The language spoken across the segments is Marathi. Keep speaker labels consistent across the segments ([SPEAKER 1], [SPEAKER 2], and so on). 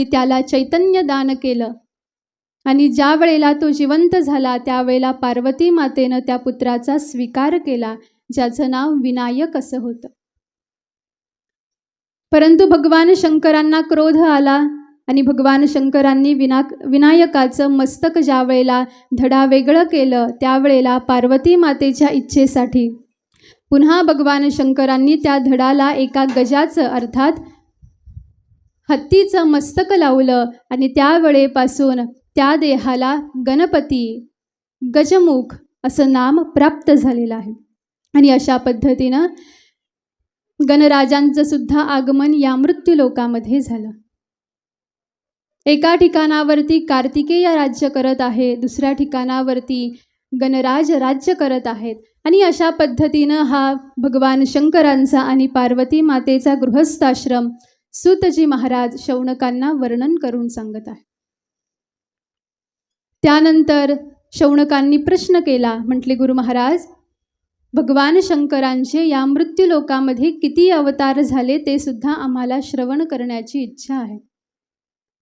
[SPEAKER 1] त्याला चैतन्य दान केलं आणि ज्या वेळेला तो जिवंत झाला त्यावेळेला पार्वती मातेनं त्या पुत्राचा स्वीकार केला, ज्याचं नाव विनायक असं होतं. परंतु भगवान शंकरांना क्रोध आला आणि भगवान शंकरांनी विनायकाचं मस्तक ज्या वेळेला धडा वेगळं केलं त्यावेळेला पार्वती मातेच्या इच्छेसाठी पुन्हा भगवान शंकरांनी त्या धडाला एका गजाचं अर्थात हत्तीचं मस्तक लावलं आणि त्यावेळेपासून त्या देहाला गणपती गजमुख असं नाम प्राप्त झालेलं आहे. आणि अशा पद्धतीनं गणराजांचं सुद्धा आगमन या मृत्यूलोकामध्ये झालं. एका ठिकाणावरती कार्तिकेय राज्य करत आहे, दुसऱ्या ठिकाणावरती गणराज राज्य करत आहेत. आणि अशा पद्धतीनं हा भगवान शंकरांचा आणि पार्वती मातेचा गृहस्थाश्रम सूतजी महाराज शौनकांना वर्णन करून सांगत आहे. त्यानंतर शौनकांनी प्रश्न केला, म्हटले गुरु महाराज, भगवान शंकरांचे या मृत्यूलोकामध्ये किती अवतार झाले ते सुद्धा आम्हाला श्रवण करण्याची इच्छा आहे.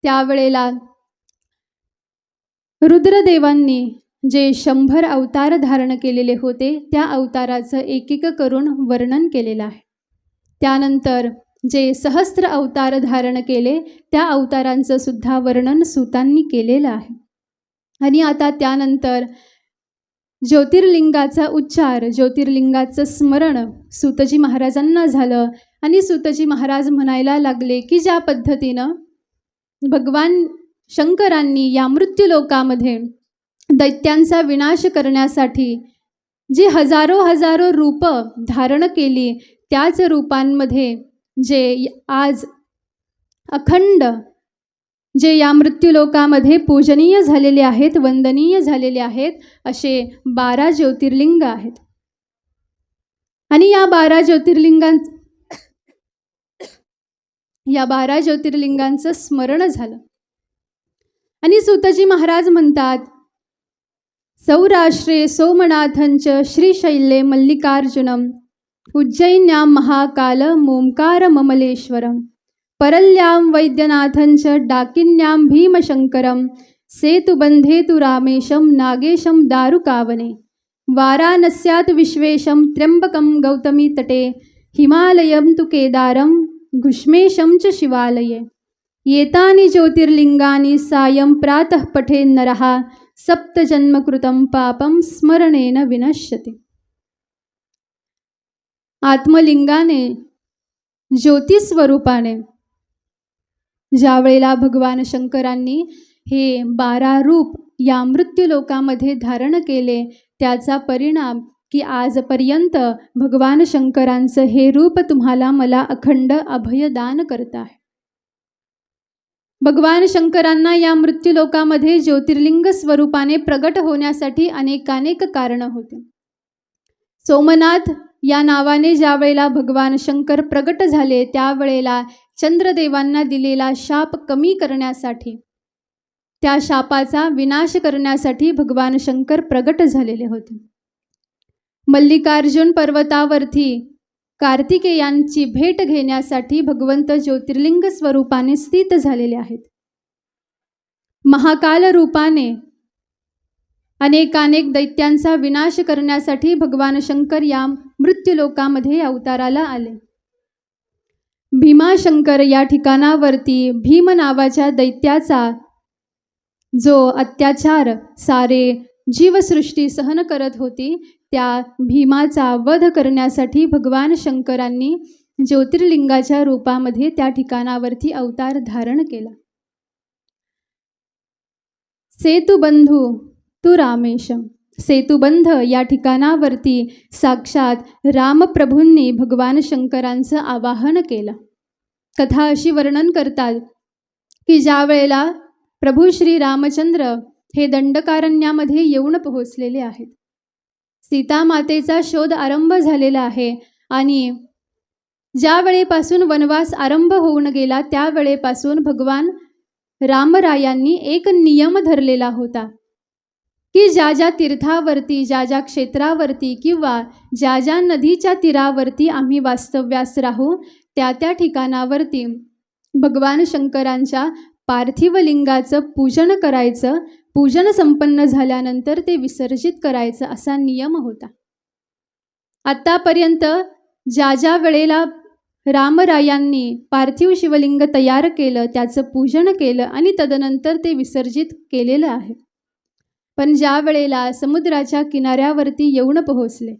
[SPEAKER 1] त्यावेळेला रुद्रदेवांनी जे 100 अवतार धारण केलेले होते त्या अवताराचं एक करून वर्णन केलेलं आहे. त्यानंतर जे सहस्त्र अवतार धारण केले त्या अवतारांचं सुद्धा वर्णन सूतांनी केलेलं आहे. आणि आता त्यानंतर ज्योतिर्लिंगाचा उच्चार, ज्योतिर्लिंगाचं स्मरण सूतजी महाराजांना झालं आणि सूतजी महाराज म्हणायला लागले की ज्या पद्धतीनं भगवान शंकरांनी या मृत्यूलोकामध्ये दैत्यांचा विनाश करण्यासाठी जी हजारो रूपं धारण केली त्याच रूपांमध्ये जे आज अखंड जे या मृत्यूलोकामध्ये पूजनीय झालेले आहेत, वंदनीय झालेले आहेत, असे 12 ज्योतिर्लिंग आहेत. आणि या 12 ज्योतिर्लिंगांचं स्मरण झालं. आणि सूतजी महाराज म्हणतात, सौराष्ट्रे सोमनाथंच श्रीशैले मल्लिकार्जुनम उज्जैन्यां महाकाल मोंकार ममलेश्वरम परल्यां वैद्यनाथंच डाकिन्यां भीमशंकरम सेतुबंधे तु रामेशं नागेशं दारुकावने वाराणस्यात् विश्वेशं त्र्यंबकं गौतमी तटे हिमालयं तु केदारं घुष्मेशं च शिवालये एतानि ज्योतिर्लिंगानि सायं प्रातः पठेन् नरः सप्तजन्मकृतं पापं स्मरणेन विनश्यति. आत्मलिंगाने ज्योतिस्वरूपाने ज्या वेळेला भगवान शंकरांनी हे 12 रूप या मृत्यूलोकामध्ये धारण केले त्याचा परिणाम की आजपर्यंत भगवान शंकरांचं हे रूप तुम्हाला मला अखंड अभयदान करत आहे. भगवान शंकरांना या मृत्यूलोकामध्ये ज्योतिर्लिंग स्वरूपाने प्रगट होण्यासाठी अनेकानेक कारणं होती. सोमनाथ या नावाने ज्या वेळेला भगवान शंकर प्रगट झाले त्यावेळेला चंद्रदेवांना दिलेला शाप कमी करण्यासाठी, त्या शापाचा विनाश करण्यासाठी भगवान शंकर प्रगट झालेले होते. मल्लिकार्जुन पर्वतावरती कार्तिकेयांची भेट घेण्यासाठी भगवंत ज्योतिर्लिंग स्वरूपाने स्थित झालेले आहेत. महाकाल रूपाने अनेकानेक दैत्यांचा विनाश करण्यासाठी भगवान शंकर या मृत्यूलोकामध्ये अवताराला आले. भीमाशंकर या ठिकाणावरती भीम नावाच्या दैत्याचा जो अत्याचार सारे जीवसृष्टी सहन करत होती त्या भीमाचा वध करण्यासाठी भगवान शंकरांनी ज्योतिर्लिंगाच्या रूपामध्ये त्या ठिकाणावरती अवतार धारण केला. सेतुबंधू तु रामेशम, सेतुबंध या ठिकाणावरती साक्षात रामप्रभूंनी भगवान शंकरांचं आवाहन केलं. कथा अशी वर्णन करतात की ज्या वेळेला प्रभू श्री रामचंद्र हे दंडकारण्यामध्ये येऊन पोहोचलेले आहेत, सीता मातेचा शोध आरंभ झालेला आहे आणि ज्या वेळेपासून वनवास आरंभ होऊन गेला त्या वेळेपासून भगवान रामरायांनी एक नियम धरलेला होता की ज्या ज्या तीर्थावरती, ज्या ज्या क्षेत्रावरती किंवा ज्या ज्या नदीच्या तीरावरती आम्ही वास्तव्यास राहू त्या त्या ठिकाणावरती भगवान शंकरांच्या पार्थिव लिंगाचं पूजन करायचं, पूजन संपन्न झाल्यानंतर ते विसर्जित करायचं असा नियम होता. आत्तापर्यंत ज्या ज्या वेळेला रामरायांनी पार्थिव शिवलिंग तयार केलं, त्याचं पूजन केलं आणि तदनंतर ते विसर्जित केलेलं आहे. पण ज्या वेळेला समुद्राच्या किनाऱ्यावरती येऊन पोहोचले,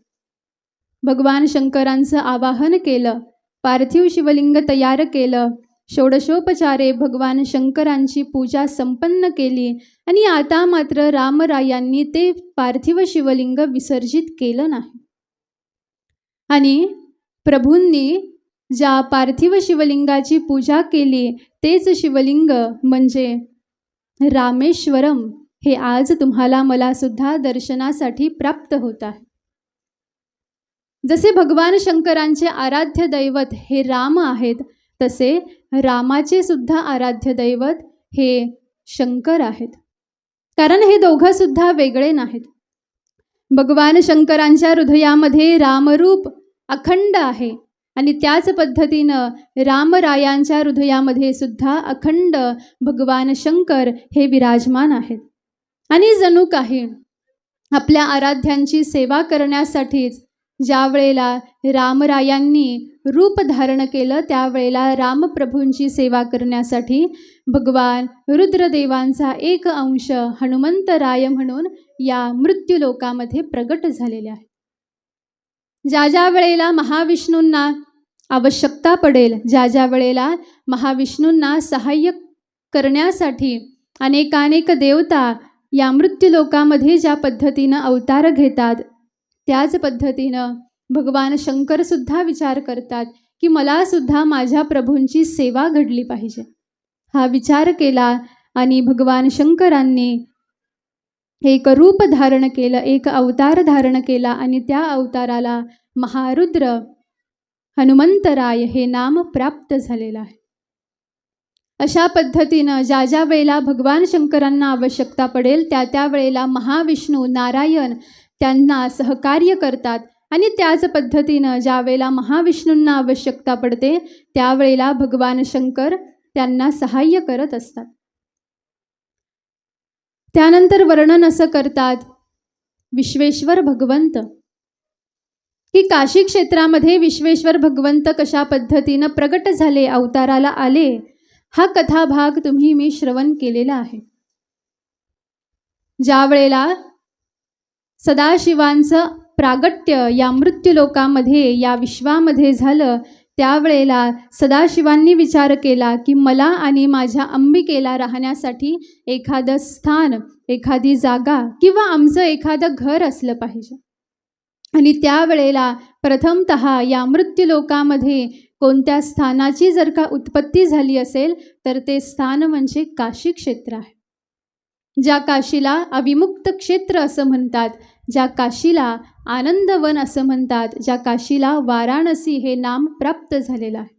[SPEAKER 1] भगवान शंकरांचं आवाहन केलं, पार्थिव शिवलिंग तयार केलं, षोडशोपचारे भगवान शंकरांची पूजा संपन्न केली आणि आता मात्र रामरायांनी ते पार्थिव शिवलिंग विसर्जित केलं नाही. आणि प्रभूंनी ज्या पार्थिव शिवलिंगाची पूजा केली तेच शिवलिंग म्हणजे रामेश्वरम हे आज तुम्हाला मला सुद्धा दर्शनासाठी प्राप्त होत आहे. जसे भगवान शंकरांचे आराध्य दैवत हे राम आहेत, तसे रामाचे सुद्धा आराध्य दैवत हे शंकर आहेत. कारण हे दोघं सुद्धा वेगळे नाहीत. भगवान शंकरांच्या हृदयामध्ये रामरूप अखंड आहे आणि त्याच पद्धतीनं रामरायांच्या हृदयामध्ये सुद्धा अखंड भगवान शंकर हे विराजमान आहेत. आणि जणू काही आपल्या आराध्यांची सेवा करण्यासाठीच ज्या वेळेला रामरायांनी रूप धारण केलं, त्यावेळेला रामप्रभूंची सेवा करण्यासाठी भगवान रुद्रदेवांचा एक अंश हनुमंतराय म्हणून या मृत्यूलोकामध्ये प्रगट झालेले आहे. ज्या ज्या वेळेला महाविष्णूंना आवश्यकता पडेल, ज्या ज्या वेळेला महाविष्णूंना सहाय्य करण्यासाठी अनेकानेक देवता या मृत्यूलोकामध्ये ज्या पद्धतीनं अवतार घेतात, त्याच पद्धतीनं भगवान शंकरसुद्धा विचार करतात की मला सुद्धा माझ्या प्रभूंची सेवा घडली पाहिजे. हा विचार केला आणि भगवान शंकरांनी एक रूप धारण केलं, एक अवतार धारण केला आणि त्या अवताराला महारुद्र हनुमंतराय हे नाम प्राप्त झालेलं आहे. अशा पद्धतीनं ज्या ज्या वेळेला भगवान शंकरांना आवश्यकता पडेल त्या त्या वेळेला महाविष्णू नारायण त्यांना सहकार्य करतात आणि त्याच पद्धतीनं ज्या वेळेला महाविष्णूंना आवश्यकता पडते त्यावेळेला भगवान शंकर त्यांना सहाय्य करत असतात. त्यानंतर वर्णन असं करतात विश्वेश्वर भगवंत की काशी क्षेत्रामध्ये विश्वेश्वर भगवंत कशा पद्धतीनं प्रगट झाले, अवताराला आले, हा कथाभाग तुम्ही मी श्रवण केलेला आहे. ज्या वेळेला सदाशिवांचं प्रागट्य या मृत्यूलोकामध्ये या विश्वामध्ये झालं, त्यावेळेला सदाशिवांनी विचार केला की मला आणि माझ्या अंबिकेला राहण्यासाठी एखादं स्थान, एखादी जागा किंवा आमचं एखादं घर असलं पाहिजे. आणि त्यावेळेला प्रथमतः या मृत्यूलोकामध्ये कोणत्या स्थानाची जर का उत्पत्ती झाली असेल तर ते स्थान म्हणजे काशी क्षेत्र आहे. ज्या काशीला अविमुक्त क्षेत्र असं म्हणतात, ज्या काशीला आनंदवन असं म्हणतात, ज्या काशीला वाराणसी हे नाम प्राप्त झालेलं आहे.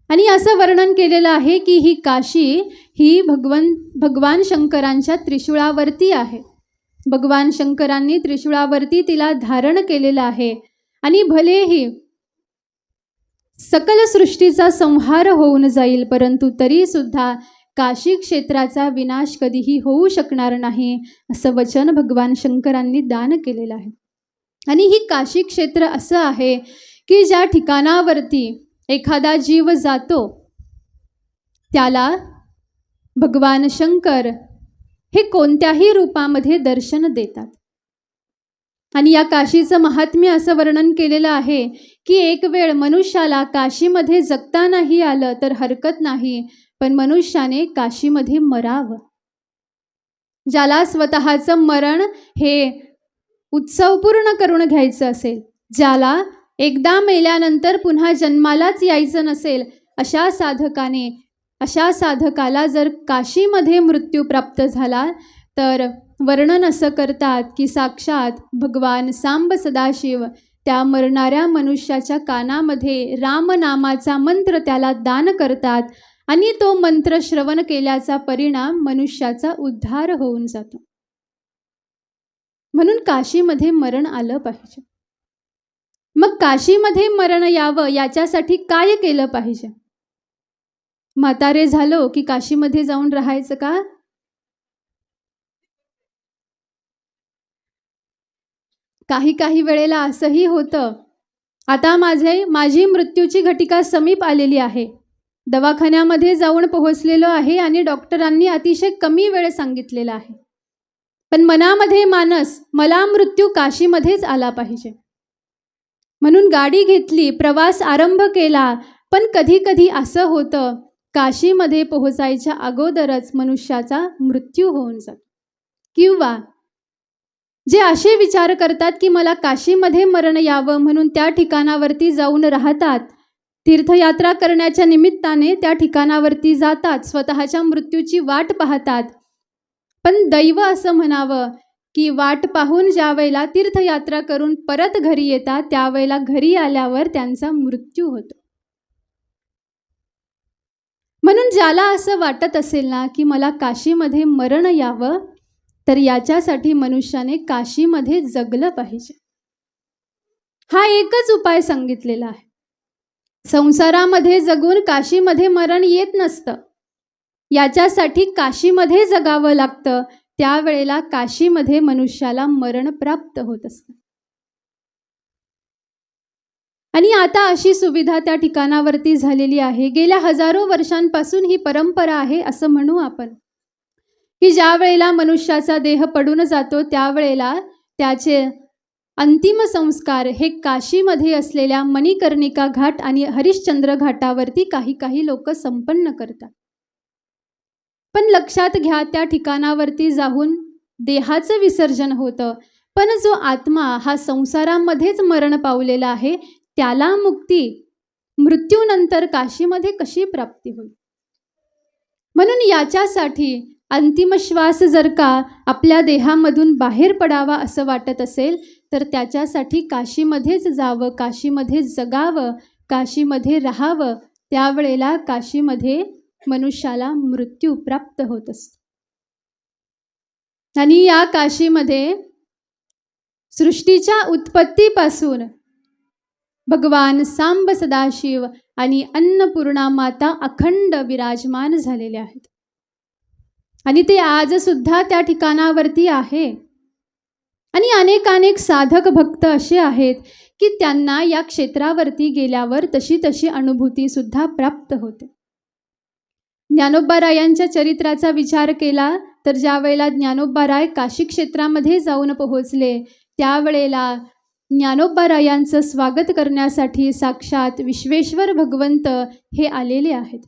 [SPEAKER 1] आणि असं वर्णन केलेलं आहे की ही काशी ही भगवान शंकरांच्या त्रिशूळावरती आहे. भगवान शंकरांनी त्रिशूळावरती तिला धारण केलेलं आहे. आणि भलेही सकल सृष्टीचा संहार होऊन जाईल, परंतु तरीसुद्धा काशी क्षेत्राचा विनाश कधीही होऊ शकणार नाही असं वचन भगवान शंकरांनी दान केलेलं आहे. आणि ही काशी क्षेत्र असं आहे की ज्या ठिकाणावरती एखादा जीव जातो त्याला भगवान शंकर हे कोणत्याही रूपामध्ये दर्शन देतात. आणि या काशीचं महात्म्य असं वर्णन केलेलं आहे की एक वेळ मनुष्याला काशीमध्ये जगतानाही आलं तर हरकत नाही, पण मनुष्याने काशीमध्ये मरावं. ज्याला स्वतःचं मरण हे उत्सव पूर्ण करून घ्यायचं असेल, ज्याला एकदा मेल्यानंतर पुन्हा जन्मालाच यायचं नसेल, अशा साधकाला जर काशीमध्ये मृत्यू प्राप्त झाला तर वर्णन असं करतात की साक्षात भगवान सांब सदाशिव त्या मरणाऱ्या मनुष्याच्या कानामध्ये रामनामाचा मंत्र त्याला दान करतात आणि तो मंत्र श्रवण केल्याचा परिणाम मनुष्याचा उद्धार होऊन जातो. म्हणून काशीमध्ये मरण आलं पाहिजे. मग काशीमध्ये मरण यावं याच्यासाठी काय केलं पाहिजे? म्हातारे झालो की काशीमध्ये जाऊन राहायचं का? काही वेळेला असंही होतं, आता माझी मृत्यूची घटिका समीप आलेली आहे, दवाखान्यामध्ये जाऊन पोहोचलेलो आहे आणि डॉक्टरांनी अतिशय कमी वेळ सांगितलेला आहे, पण मनामध्ये मानस मला मृत्यू काशीमध्येच आला पाहिजे म्हणून गाडी घेतली, प्रवास आरंभ केला. पण कधी कधी असं होतं, काशीमध्ये पोहोचायच्या अगोदरच मनुष्याचा मृत्यू होऊन जातो. किंवा जे असे विचार करतात की मला काशीमध्ये मरण यावं म्हणून त्या ठिकाणावरती जाऊन राहतात, तीर्थयात्रा करण्याच्या निमित्ताने त्या ठिकाणावरती जातात, स्वतःच्या मृत्यूची वाट पाहतात. पण दैव असं म्हणावं की वाट पाहून ज्या वेळेला तीर्थयात्रा करून परत घरी येतात, त्यावेळेला घरी आल्यावर त्यांचा मृत्यू होतो. म्हणून ज्याला असं वाटत असेल ना की मला काशीमध्ये मरण यावं, तर याच्यासाठी मनुष्याने काशीमध्ये जगलं पाहिजे. हा एकच उपाय सांगितलेला आहे. संसारामध्ये जगून काशीमध्ये मरण येत नसतं, याच्यासाठी काशीमध्ये जगावं लागतं. त्यावेळेला काशीमध्ये मनुष्याला मरण प्राप्त होत असतं. आणि आता अशी सुविधा त्या ठिकाणावरती झालेली आहे. गेल्या हजारो वर्षांपासून ही परंपरा आहे असं म्हणू आपण, की ज्या वेळेला मनुष्याचा देह पडून जातो त्यावेळेला त्याचे अंतिम संस्कार हे काशीमध्ये असलेल्या मणिकर्णिका घाट आणि हरिश्चंद्र घाटावरती काही लोक संपन्न करतात. पण लक्षात घ्या, त्या ठिकाणावरती जाऊन देहाचं विसर्जन होतं, पण जो आत्मा हा संसारामध्येच मरण पावलेला आहे त्याला मुक्ती मृत्यूनंतर काशीमध्ये कशी प्राप्ती होईल? म्हणून याच्यासाठी अंतिम श्वास जर का आपल्या देहामधून बाहेर पडावा असं वाटत असेल, तर त्याच्यासाठी काशीमध्येच जावं, काशीमध्ये जगावं, काशीमध्ये राहावं. त्यावेळेला काशीमध्ये मनुष्याला मृत्यू प्राप्त होत असतो. आणि या काशीमध्ये सृष्टीच्या उत्पत्तीपासून भगवान सांब सदाशिव आणि अन्नपूर्णा माता अखंड विराजमान झालेले आहेत. आणि ते आज सुद्धा त्या ठिकाणावरती आहे. आणि अनेक साधक भक्त असे आहेत की त्यांना या क्षेत्रावरती गेल्यावर तशी अनुभूती सुद्धा प्राप्त होते. ज्ञानोबारायांच्या चरित्राचा विचार केला तर ज्या वेळेला ज्ञानोबाराय काशी क्षेत्रामध्ये जाऊन पोहोचले, त्यावेळेला ज्ञानोबारायांचं स्वागत करण्यासाठी साक्षात विश्वेश्वर भगवंत हे आलेले आहेत.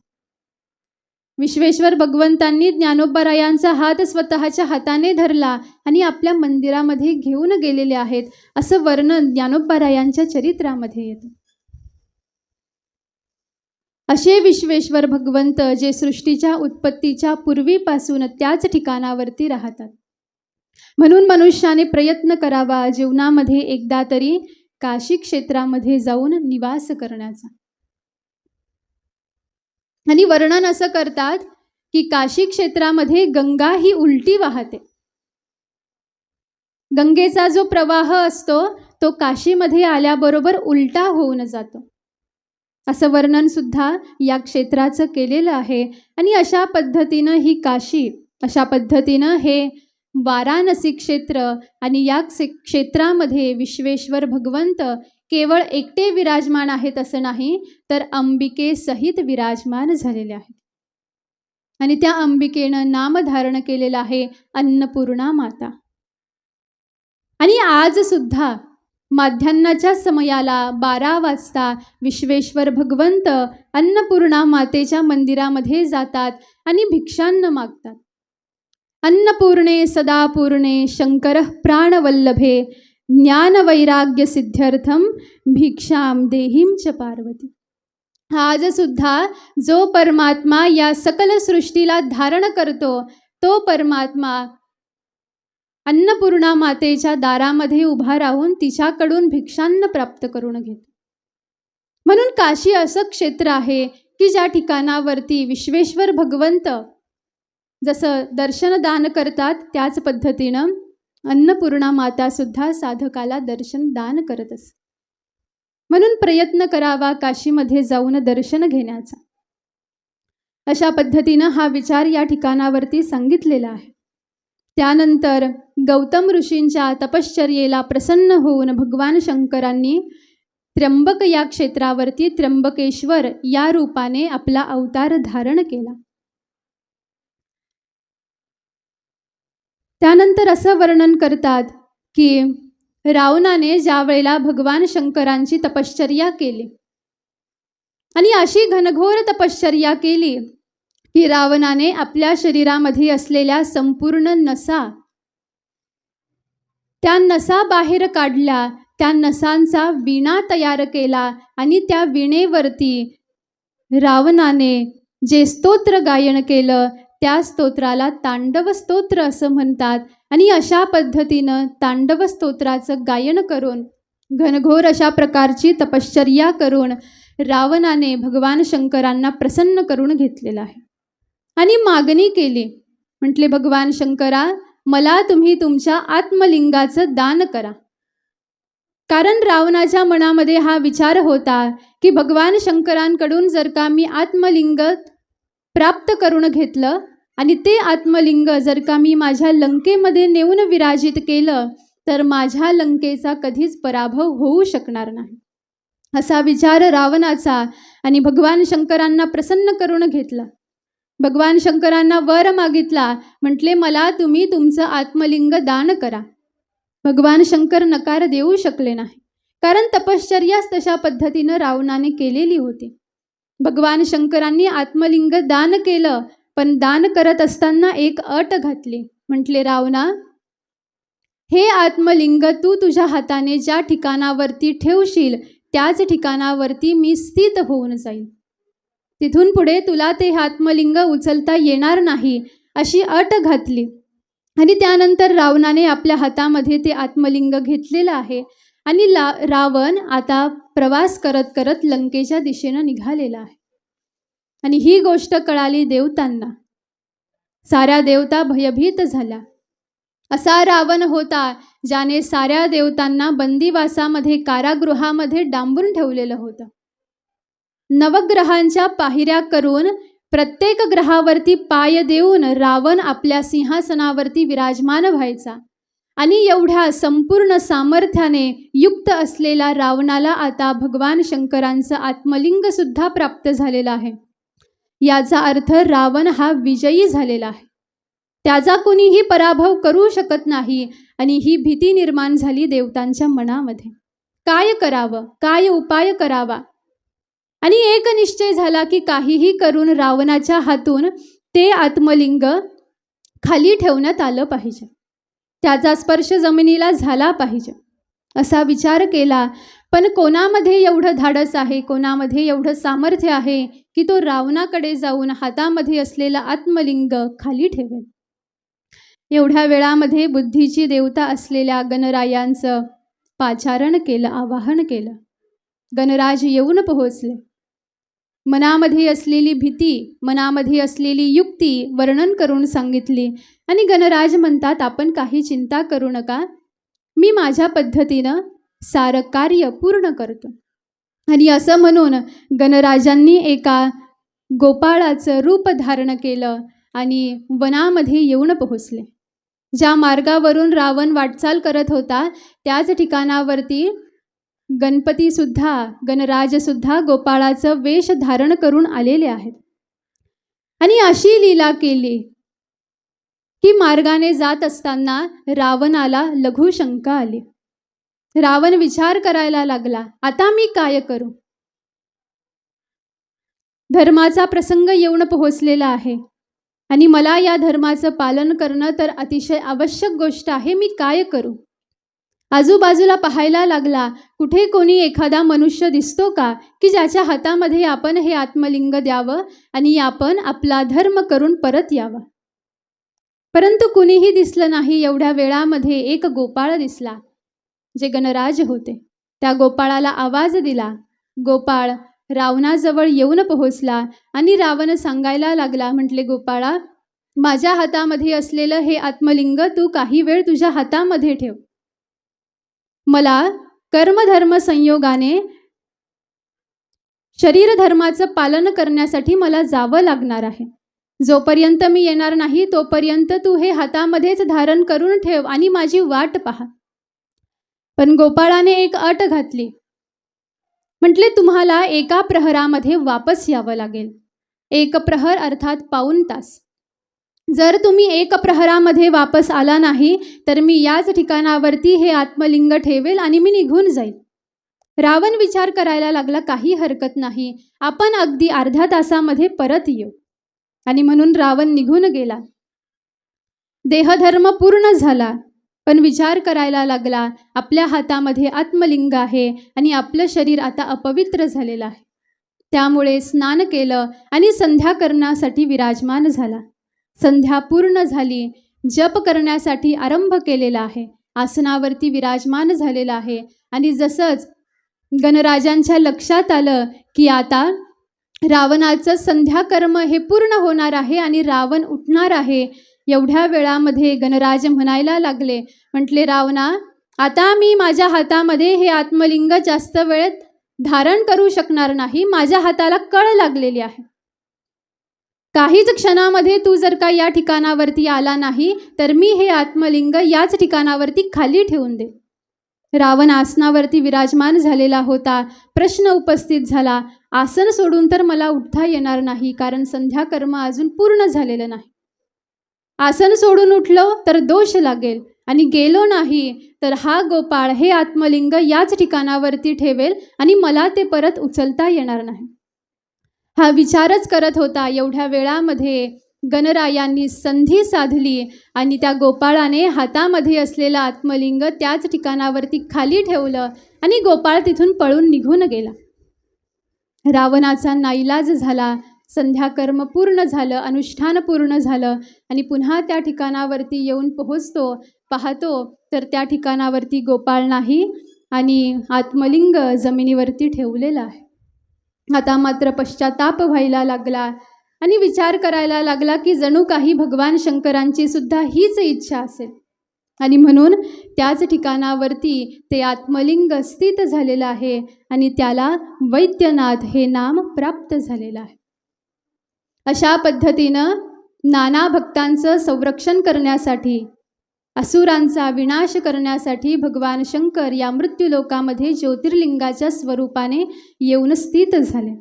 [SPEAKER 1] विश्वेश्वर भगवंतांनी ज्ञानोबारायांचा हात स्वतःच्या हाताने धरला आणि आपल्या मंदिरामध्ये घेऊन गेलेले आहेत, असं वर्णन ज्ञानोबारायांच्या चरित्रामध्ये येतं. असे विश्वेश्वर भगवंत जे सृष्टीच्या उत्पत्तीच्या पूर्वीपासून त्याच ठिकाणावरती राहतात. म्हणून मनुष्याने प्रयत्न करावा जीवनामध्ये एकदा तरी काशी क्षेत्रामध्ये जाऊन निवास करण्याचा. आणि वर्णन असं करतात की काशी क्षेत्रामध्ये गंगा ही उलटी वाहते. गंगेचा जो प्रवाह असतो तो काशीमध्ये आल्याबरोबर उलटा होऊन जातो, असं वर्णन सुद्धा या क्षेत्राचं केलेलं आहे. आणि अशा पद्धतीनं ही काशी, अशा पद्धतीनं हे वाराणसी क्षेत्र, आणि या क्षेत्रामध्ये विश्वेश्वर भगवंत केवळ एकटे विराजमान आहेत असं नाही, तर अंबिके सहित विराजमान झालेले आहेत. आणि त्या अंबिकेनं नाम धारण केलेलं आहे अन्नपूर्णा माता. आणि आज सुद्धा माध्यान्हाच्या समयाला 12 वाजता विश्वेश्वर भगवंत अन्नपूर्णा मातेच्या मंदिरामध्ये जातात आणि भिक्षान्न मागतात. अन्नपूर्णे सदापूर्णे शंकरः प्राणवल्लभे ज्ञानवैराग्य सिद्ध्यर्थम भिक्षाम देहीम च पार्वती. आज सुद्धा जो परमात्मा या सकल सृष्टीला धारण करतो, तो परमात्मा अन्नपूर्णा मातेच्या दारामध्ये उभा राहून तिच्याकडून भिक्षान्न प्राप्त करून घेतो. म्हणून काशी असं क्षेत्र आहे की ज्या ठिकाणावरती विश्वेश्वर भगवंत जसं दर्शन दान करतात, त्याच पद्धतीनं अन्नपूर्णा माता सुद्धा साधकाला दर्शन दान करत असते. म्हणून प्रयत्न करावा काशीमध्ये जाऊन दर्शन घेण्याचा. अशा पद्धतीनं हा विचार या ठिकाणावरती सांगितलेला आहे. त्यानंतर गौतम ऋषींच्या तपश्चर्येला प्रसन्न होऊन भगवान शंकरांनी त्र्यंबक या क्षेत्रावरती त्र्यंबकेश्वर या रूपाने आपला अवतार धारण केला. त्यानंतर असं वर्णन करतात की रावणाने ज्या वेळेला भगवान शंकरांची तपश्चर्या केली आणि अशी घनघोर तपश्चर्या केली की रावणाने आपल्या शरीरामध्ये असलेल्या संपूर्ण नसा, त्या नसा बाहेर काढल्या, त्या नसांचा वीणा तयार केला आणि त्या वीणेवरती रावणाने जे स्तोत्र गायन केलं त्या स्तोत्राला तांडव स्तोत्र असं म्हणतात. आणि अशा पद्धतीनं तांडव स्तोत्राचं गायन करून घनघोर अशा प्रकारची तपश्चर्या करून रावणाने भगवान शंकरांना प्रसन्न करून घेतलेलं आहे आणि मागणी केली. म्हटले, भगवान शंकरा, मला तुम्ही तुमच्या आत्मलिंगाचं दान करा. कारण रावणाच्या मनामध्ये हा विचार होता की भगवान शंकरांकडून जर का मी आत्मलिंग प्राप्त करून घेतलं आणि ते आत्मलिंग जर का मी माझ्या लंकेमध्ये नेऊन विराजित केलं तर माझ्या लंकेचा कधीच पराभव होऊ शकणार नाही, असा विचार रावणाचा. आणि भगवान शंकरांना प्रसन्न करून घेतला. भगवान शंकरांना वर मागितला. म्हटले, मला तुम्ही तुमचं आत्मलिंग दान करा. भगवान शंकर नकार देऊ शकले नाही, कारण तपश्चर्याच तशा पद्धतीनं रावणाने केलेली होती. भगवान शंकरांनी आत्मलिंग दान केलं, पण दान करत असताना एक अट घातली. म्हटले, रावणा, हे आत्मलिंग तू तुझ्या हाताने ज्या ठिकाणावरती ठेवशील त्याच ठिकाणावरती मी स्थित होऊन जाईल. तिथून पुढे तुला ते आत्मलिंग उचलता येणार नाही, अशी अट घातली. आणि त्यानंतर रावणाने आपल्या हातामध्ये ते आत्मलिंग घेतलेलं आहे आणि रावण आता प्रवास करत करत लंकेच्या दिशेनं निघालेला आहे. आणि ही गोष्ट कळाली देवतांना. साऱ्या देवता भयभीत झाल्या. असा रावण होता ज्याने साऱ्या देवतांना बंदिवासामध्ये, कारागृहामध्ये डांबून ठेवलेलं होतं. नवग्रहांच्या पाहिऱ्या करून प्रत्येक ग्रहावरती पाय देऊन रावण आपल्या सिंहासनावरती विराजमान व्हायचा. आणि एवढ्या संपूर्ण सामर्थ्याने युक्त असलेला रावणाला आता भगवान शंकरांचं आत्मलिंग सुद्धा प्राप्त झालेलं आहे. याचा अर्थ रावण हा विजयी झालेला आहे, त्याचा कुणीही पराभव करू शकत नाही. आणि ही भीती निर्माण झाली देवतांच्या मनामध्ये. काय करावं, काय उपाय करावा. आणि एक निश्चय झाला की काहीही करून रावणाच्या हातून ते आत्मलिंग खाली ठेवण्यात आलं पाहिजे, त्याचा स्पर्श जमिनीला झाला पाहिजे, असा विचार केला. पण कोणामध्ये एवढं धाडस आहे, कोणामध्ये एवढं सामर्थ्य आहे की तो रावणाकडे जाऊन हातामध्ये असलेलं आत्मलिंग खाली ठेवेल. एवढ्या वेळामध्ये बुद्धीची देवता असलेल्या गणरायांचं पाचारण केलं, आवाहन केलं. गणराज येऊन पोहोचले. मनामध्ये असलेली भीती, मनामध्ये असलेली युक्ती वर्णन करून सांगितली. आणि गणराज म्हणतात, आपण काही चिंता करू नका, मी माझ्या पद्धतीनं सारं कार्य पूर्ण करतो. आणि असं म्हणून गणराजांनी एका गोपाळाचं रूप धारण केलं आणि वनामध्ये येऊन पोहोचले. ज्या मार्गावरून रावण वाटचाल करत होता त्याच ठिकाणावरती गणपतीसुद्धा, गणराजसुद्धा गोपाळाचं वेश धारण करून आलेले आहेत. आणि अशी लीला केली की मार्गाने जात असताना रावणाला लघु शंका आली. रावण विचार करायला लागला, आता मी काय करू. धर्माचा प्रसंग येऊन पोहोचलेला आहे आणि मला या धर्माचं पालन करणं तर अतिशय आवश्यक गोष्ट आहे, मी काय करू. आजूबाजूला पाहायला लागला, कुठे कोणी एखादा मनुष्य दिसतो का की ज्याच्या हातामध्ये आपण हे आत्मलिंग द्यावं आणि आपण आपला धर्म करून परत यावं. परंतु कुणीही दिसलं नाही. एवढ्या वेळामध्ये एक गोपाळ दिसला, जे गणराज होते. त्या गोपाळाला आवाज दिला. गोपाळ रावणाजवळ येऊन पोहोचला आणि रावण सांगायला लागला, म्हटले, गोपाळा, माझ्या हातामध्ये असलेलं हे आत्मलिंग तू काही वेळ तुझ्या हातामध्ये ठेव. मला कर्मधर्म संयोगाने शरीर धर्माचं पालन करण्यासाठी मला जावं लागणार आहे. जोपर्यंत मी येणार नाही तोपर्यंत तू हे हातामध्येच धारण करून ठेव आणि माझी वाट पहा. पण गोपाळाने एक अट घातली. म्हटले, तुम्हाला एका प्रहरामध्ये वापस यावं लागेल. एक प्रहर अर्थात पाऊण तास. जर तुम्ही एक प्रहरामध्ये वापस आला नाही तर मी याच ठिकाणावरती हे आत्मलिंग ठेवेल आणि मी निघून जाईल. रावण विचार करायला लागला, काही हरकत नाही, आपण अगदी अर्ध्या तासामध्ये परत येऊ. आणि म्हणून रावण निघून गेला. देहधर्म पूर्ण झाला, पण विचार करायला लागला, आपल्या हातामध्ये आत्मलिंग आहे आणि आपलं शरीर आता अपवित्र झालेलं आहे. त्यामुळे स्नान केलं आणि संध्या करण्यासाठी विराजमान झाला. संध्या पूर्ण झाली. जप करण्यासाठी आरंभ केलेला आहे. आसनावरती विराजमान झालेला आहे. आणि जसंच गणराजांच्या लक्षात आलं की आता रावणाचं संध्याकर्म हे पूर्ण होणार आहे आणि रावण उठणार आहे, एवढ्या वेळामध्ये गणराज म्हणायला लागले, म्हटले, रावणा, आता मी माझ्या हातामध्ये हे आत्मलिंग जास्त वेळेत धारण करू शकणार नाही. माझ्या हाताला कळ लागलेली आहे. काहीच क्षणामध्ये तू जर का या ठिकाणावरती आला नाही तर मी हे आत्मलिंग याच ठिकाणावरती खाली ठेवून दे. रावण आसनावरती विराजमान झालेला होता. प्रश्न उपस्थित झाला, आसन सोडून तर मला उठता येणार नाही, कारण संध्याकर्म अजून पूर्ण झालेलं नाही. आसन सोडून उठलो तर दोष लागेल आणि गेलो नाही तर हा गोपाळ हे आत्मलिंग याच ठिकाणावरती ठेवेल आणि मला ते परत उचलता येणार नाही. हा विचारच करत होता. एवढ्या वेळामध्ये गणरायांनी संधी साधली आणि त्या गोपाळाने हातामध्ये असलेलं आत्मलिंग त्याच ठिकाणावरती खाली ठेवलं आणि गोपाळ तिथून पळून निघून गेला. रावणाचा नाईलाज झाला. संध्याकर्म पूर्ण झालं, अनुष्ठान पूर्ण झालं आणि पुन्हा त्या ठिकाणावरती येऊन पोहोचतो. पाहतो तर त्या ठिकाणावरती गोपाळ नाही आणि आत्मलिंग जमिनीवरती ठेवलेलं आहे. आता मात्र पश्चाताप व्हायला लागला आणि विचार करायला लागला की जणू काही भगवान शंकरांची सुद्धा हीच इच्छा असेल. आणि म्हणून त्याच ठिकाणावरती ते आत्मलिंग स्थित झालेलं आहे आणि त्याला वैद्यनाथ हे नाम प्राप्त झालेलं आहे. अशा पद्धतीनं नाना भक्तांचं संरक्षण करण्यासाठी, असुरांचा विनाश करण्यासाठी भगवान शंकर या मृत्यूलोकामध्ये ज्योतिर्लिंगाच्या स्वरूपाने येऊन स्थित झाले.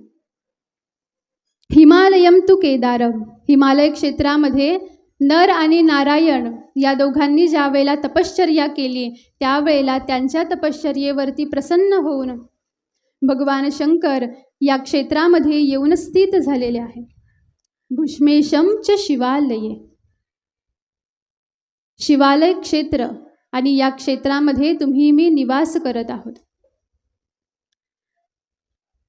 [SPEAKER 1] हिमालयम तु केदारम. हिमालय क्षेत्रामध्ये नर आणि नारायण या दोघांनी ज्या वेळेला तपश्चर्या केली त्यावेळेला त्यांच्या तपश्चर्येवरती प्रसन्न होऊन भगवान शंकर या क्षेत्रामध्ये येऊन स्थित झालेले आहे. भुष्मेशम च शिवालये. शिवालय क्षेत्र आणि या क्षेत्रामध्ये तुम्ही मी निवास करत आहोत.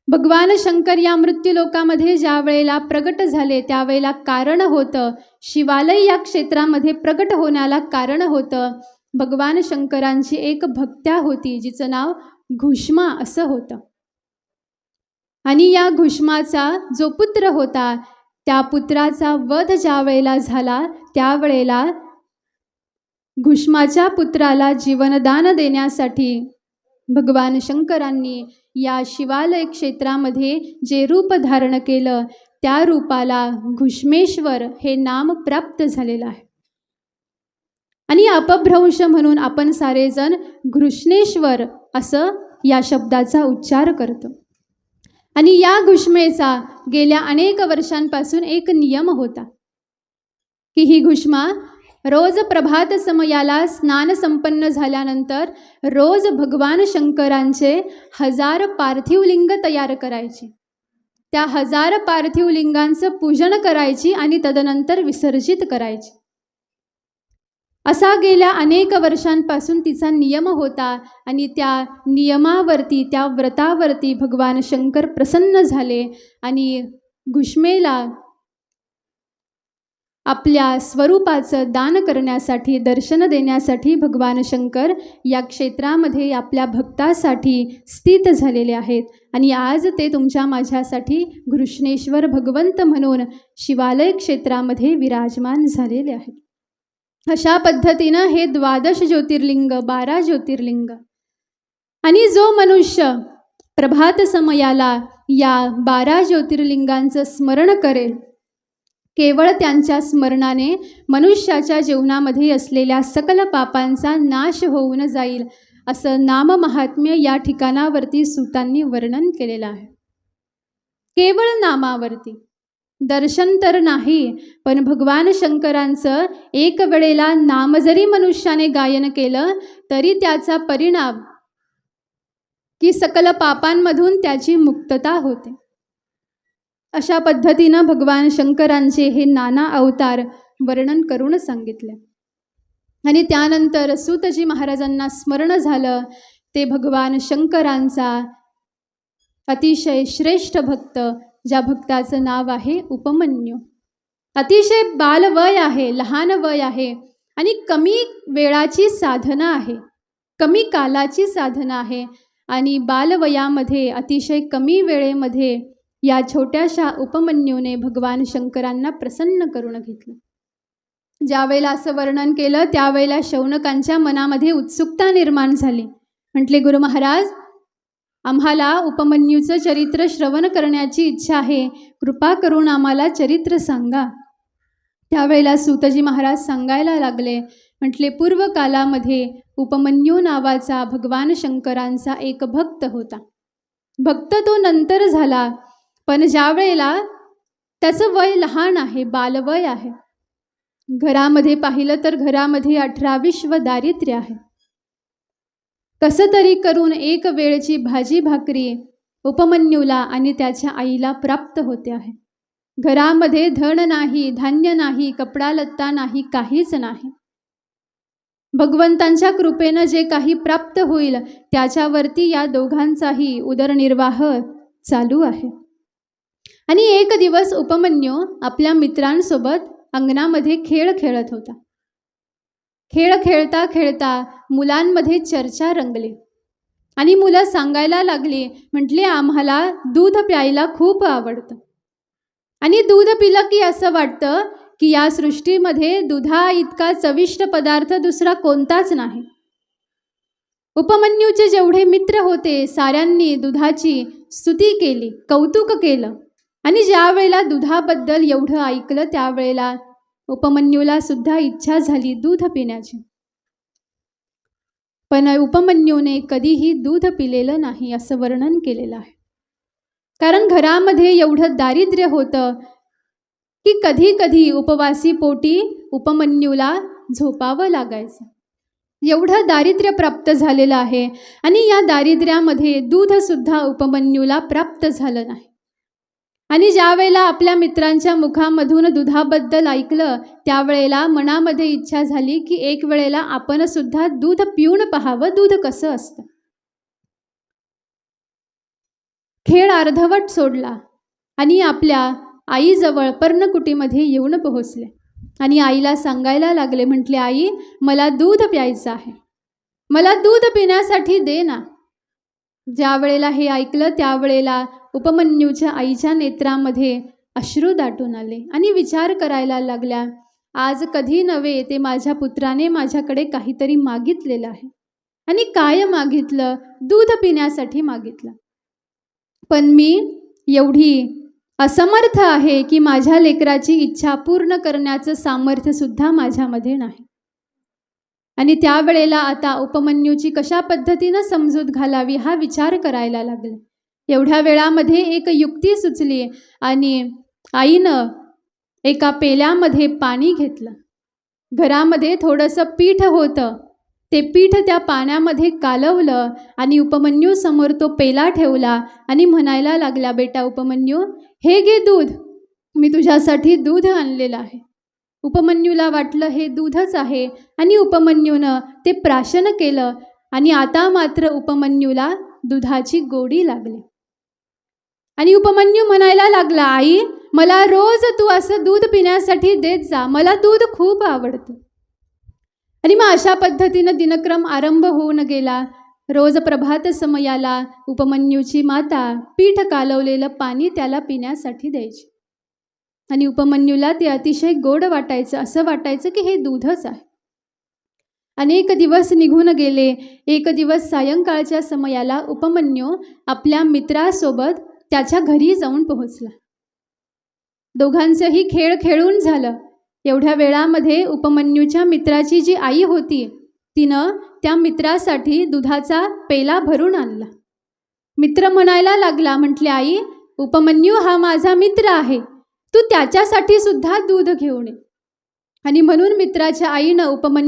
[SPEAKER 1] भगवान शंकर या मृत्यूलोकामध्ये ज्या वेळेला प्रगट झाले त्यावेळेला कारण होतं, शिवालय या क्षेत्रामध्ये प्रगट होण्याला कारण होतं, भगवान शंकरांची एक भक्त्या होती जिचं नाव घुष्मा असं होतं. आणि या घुष्माचा जो पुत्र होता त्या पुत्राचा वध ज्या वेळेला झाला त्यावेळेला घुष्माच्या पुत्राला जीवनदान देण्यासाठी भगवान शंकरांनी या शिवालय क्षेत्रामध्ये जे रूप धारण केलं त्या रूपाला घुष्मेश्वर हे नाम प्राप्त झालेलं आहे. आणि अपभ्रंश म्हणून आपण सारेजण घृष्णेश्वर असं या शब्दाचा उच्चार करतो. आणि या घुष्मेचा गेल्या अनेक वर्षांपासून एक नियम होता की ही घुष्मा रोज प्रभात समयाला स्नान संपन्न झाल्यानंतर रोज भगवान शंकरांचे 1000 पार्थिव लिंग तयार करायची. त्या 1000 पार्थिव लिंगांचं पूजन करायची आणि तदनंतर विसर्जित करायची. असा गेल्या अनेक वर्षांपासून तिचा नियम होता आणि त्या नियमावरती, त्या व्रतावरती भगवान शंकर प्रसन्न झाले आणि घुष्मेला आपल्या स्वरूपाचं दान करण्यासाठी, दर्शन देण्यासाठी भगवान शंकर या क्षेत्रामध्ये आपल्या भक्तासाठी स्थित झालेले आहेत. आणि आज ते तुमच्या माझ्यासाठी घृष्णेश्वर भगवंत म्हणून शिवालय क्षेत्रामध्ये विराजमान झालेले आहेत. अशा पद्धतीनं हे 12 ज्योतिर्लिंग, 12 ज्योतिर्लिंग. आणि जो मनुष्य प्रभात समयाला या 12 ज्योतिर्लिंगांचं स्मरण करेल, केवळ त्यांच्या स्मरणाने मनुष्याच्या जीवनामध्ये असलेल्या सकल पापांचा नाश होऊन जाईल, असं नाममहात्म्य या ठिकाणावरती सूतांनी वर्णन केलेलं आहे. केवळ नामावरती दर्शन तर नाही, पण भगवान शंकरांचं एक वेळेला नाम जरी मनुष्याने गायन केलं तरी त्याचा परिणाम की सकल पापांमधून त्याची मुक्तता होते. अशा पद्धतीनं भगवान शंकरांचे हे नाना अवतार वर्णन करून सांगितले. आणि त्यानंतर सूतजी महाराजांना स्मरण झालं ते भगवान शंकरांचा अतिशय श्रेष्ठ भक्त, ज्या भक्ताचं नाव आहे उपमन्यू. अतिशय बालवय आहे, लहान वय आहे आणि कमी वेळाची साधना आहे, कमी कालाची साधना आहे. आणि बालवयामध्ये अतिशय कमी वेळेमध्ये या छोट्याशा उपमन्यूने भगवान शंकरांना प्रसन्न करून घेतलं. ज्यावेळेला असं वर्णन केलं त्यावेळेला शौनकांच्या मनामध्ये उत्सुकता निर्माण झाली. म्हटले, गुरु महाराज, आम्हाला उपमन्यूचं चरित्र श्रवण करण्याची इच्छा आहे, कृपा करून आम्हाला चरित्र सांगा. त्यावेळेला सूतजी महाराज सांगायला लागले. म्हटले, पूर्व कालामध्ये उपमन्यू नावाचा भगवान शंकरांचा एक भक्त होता. भक्त तो नंतर झाला, पण ज्या वेळेला त्याचं वय लहान आहे, बालवय आहे. घरामध्ये पाहिलं तर घरामध्ये 18-20 दारिद्र्य आहे. कसं तरी करून एक वेळची भाजी भाकरी उपमन्यूला आणि त्याच्या आईला प्राप्त होते आहे. घरामध्ये धन नाही, धान्य नाही, कपडा लत्ता नाही, काहीच नाही. भगवंतांच्या कृपेनं जे काही प्राप्त होईल त्याच्यावरती या दोघांचाही उदरनिर्वाह चालू आहे. आणि एक दिवस उपमन्यू आपल्या मित्रांसोबत अंगणामध्ये खेळ खेळत होता. खेळ खेळता खेळता मुलांमध्ये चर्चा रंगली आणि मुलं सांगायला लागली. म्हटले, आम्हाला दूध प्यायला खूप आवडतं आणि दूध पिलं की असं वाटतं की या सृष्टीमध्ये दुधा इतका चविष्ट पदार्थ दुसरा कोणताच नाही. उपमन्यूचे जेवढे मित्र होते साऱ्यांनी दुधाची स्तुती केली, कौतुक केलं. आणि ज्या वेळेला दुधाबद्दल एवढं ऐकलं त्यावेळेला उपमन्यूला सुद्धा इच्छा झाली दूध पिण्याची. पण उपमन्यूने कधीही दूध पिलेलं नाही असं वर्णन केलेलं आहे. कारण घरामध्ये एवढं दारिद्र्य होतं की कधी कधी उपवासी पोटी उपमन्यूला झोपावं लागायचं. एवढं दारिद्र्य प्राप्त झालेलं आहे. आणि या दारिद्र्यामध्ये दूधसुद्धा उपमन्यूला प्राप्त झालं नाही. आणि ज्या वेळेला आपल्या मित्रांच्या मुखामधून दुधाबद्दल ऐकलं त्यावेळेला मनामध्ये इच्छा झाली की एक वेळेला आपण सुद्धा दूध पिऊन पाहावं, दूध कसं असतं. खेळ अर्धवट सोडला आणि आपल्या आईजवळ पर्णकुटीमध्ये येऊन पोहोचले आणि आईला सांगायला लागले. म्हटले, आई, मला दूध प्यायचं आहे, मला दूध पिण्यासाठी दे ना. ज्या वेळेला हे ऐकलं त्यावेळेला उपमन्यूच्या आईच्या नेत्रामध्ये अश्रू दाटून आले आणि विचार करायला लागल्या. आज कधी नव्हे ते माझ्या पुत्राने माझ्याकडे काहीतरी मागितलेलं आहे आणि काय मागितलं, दूध पिण्यासाठी मागितलं. पण मी एवढी असमर्थ आहे की माझ्या लेकराची इच्छा पूर्ण करण्याचं सामर्थ्यसुद्धा माझ्यामध्ये नाही. आणि त्यावेळेला आता उपमन्यूची कशा पद्धतीनं समजूत घालावी हा विचार करायला लागले. एवढ्या वेळामध्ये एक युक्ती सुचली आणि आईनं एका पेल्यामध्ये पाणी घेतलं. घरामध्ये थोडंसं पीठ होतं, ते पीठ त्या पाण्यामध्ये कालवलं आणि उपमन्यूसमोर तो पेला ठेवला आणि म्हणायला लागला, बेटा उपमन्यू, हे घे दूध, मी तुझ्यासाठी दूध आणलेलं आहे. उपमन्यूला वाटलं हे दूधच आहे आणि उपमन्यूनं ते प्राशन केलं आणि आता मात्र उपमन्यूला दुधाची गोडी लागली. आणि उपमन्यू म्हणायला लागला, आई, मला रोज तू असं दूध पिण्यासाठी देत जा, मला दूध खूप आवडतं. आणि मग अशा पद्धतीनं दिनक्रम आरंभ होऊन गेला. रोज प्रभात समयाला उपमन्यूची माता पीठ कालवलेलं पाणी त्याला पिण्यासाठी द्यायची आणि उपमन्यूला ते अतिशय गोड वाटायचं, असं वाटायचं की हे दूधच आहे. अनेक दिवस निघून गेले. एक दिवस सायंकाळच्या समयाला उपमन्यू आपल्या मित्रासोबत त्याच्या घरी जाऊन पोहोचला. दोघांचंही खेळ खेळून झालं. एवढ्या वेळामध्ये उपमन्यूच्या मित्राची जी आई होती तिनं त्या मित्रासाठी दुधाचा पेला भरून आणला. मित्र म्हणायला लागला, म्हटले, आई, उपमन्यू हा माझा मित्र आहे, तू त्याच्यासाठी सुद्धा दूध घेऊन ये. आणि म्हणून मित्राच्या आईनं उपमन्यू